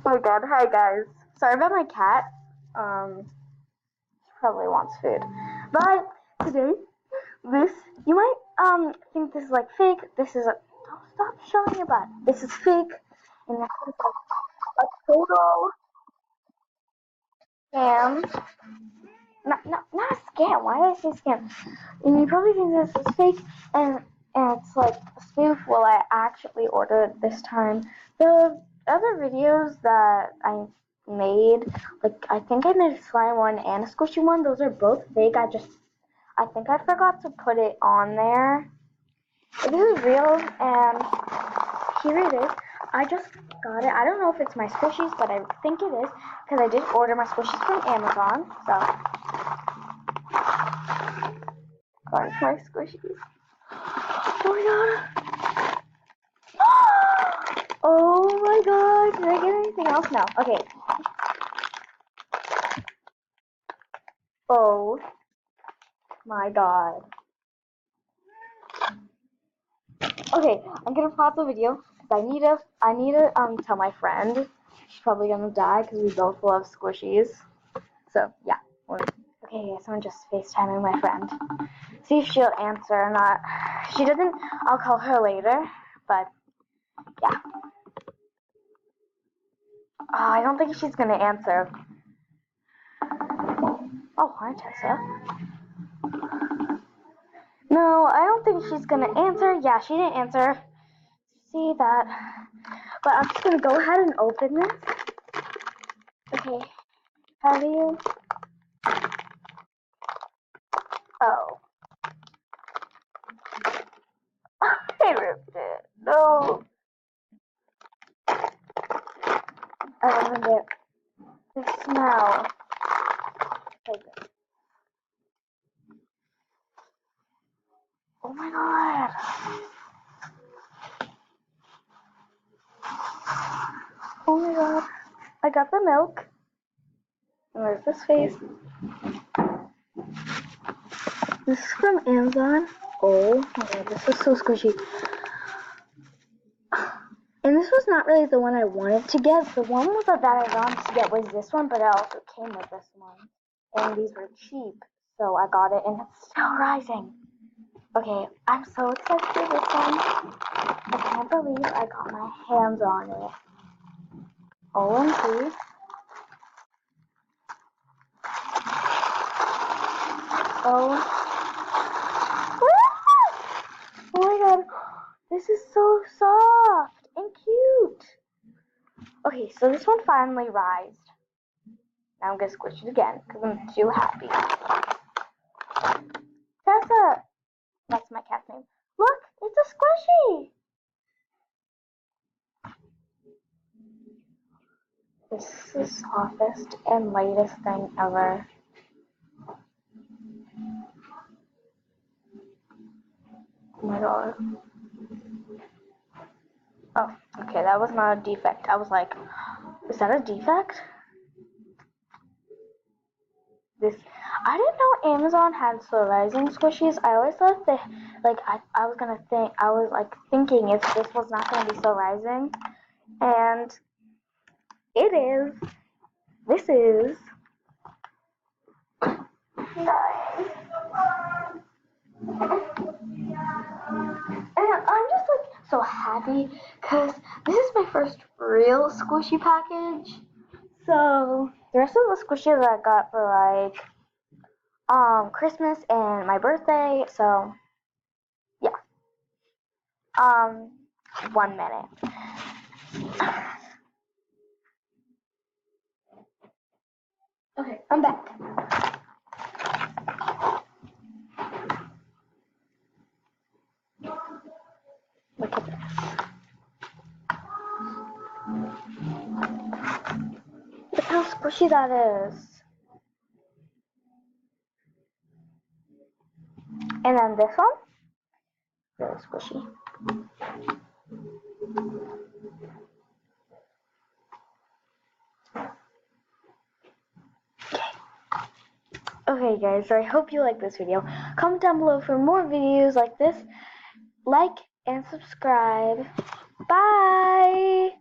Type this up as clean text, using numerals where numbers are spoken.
Oh god, hi guys. Sorry about my cat. She probably wants food. But today, this you might think this is like fake. This is a stop showing your butt. This is fake, and this is like a total scam. Not a scam. Why did I say scam? And you probably think this is fake, and it's like a spoof. Well, I actually ordered this time. The other videos that I made, like I think I made a slime one and a squishy one. Those are both fake. I think I forgot to put it on there. This is real, and here it is. I just got it. I don't know if it's my squishies, but I think it is because I did order my squishies from Amazon. So, got my squishies. Oh my god! Oh my god! Did I get anything else? No. Okay. Oh my god. Okay, I'm gonna pause the video because I need to tell my friend. She's probably gonna die because we both love squishies. So yeah. Okay, so I'm just FaceTiming my friend. See if she'll answer or not. If she doesn't, I'll call her later. But yeah. I don't think she's gonna answer. Oh, hi Tessa. No, I don't think she's gonna answer. Yeah, she didn't answer. See that. But I'm just gonna go ahead and open this. Okay. How do you? Oh. I ripped it. No. I opened it. The smell. Okay. Oh my god. Oh my god. I got the milk. And where's this face? This is from Amazon. Oh my god, this is so squishy. And this was not really the one I wanted to get. The one that I wanted to get was this one, but it also came with this one. And these were cheap, so I got it, and it's still rising. Okay, I'm so excited for this one. I can't believe I got my hands on it. OMG. Oh. Oh my god. This is so soft and cute. Okay, so this one finally rised. Now I'm gonna squish it again because I'm too happy. Tessa! That's my cat's name. Look, it's a squishy! This is the softest and lightest thing ever. Oh my god. Oh, okay, that was not a defect. I was like, is that a defect? I didn't know Amazon had slow rising squishies. I always thought they, like, I was thinking if this was not gonna be slow rising, and it is. This is nice. And I'm just like so happy because this is my first real squishy package. So the rest of the squishies I got for like Christmas and my birthday. So yeah. 1 minute. Okay, I'm back. Look at this. Look how squishy that is. And then this one, really squishy. Okay guys, so I hope you like this video. Comment down below for more videos like this. Like and subscribe. Bye!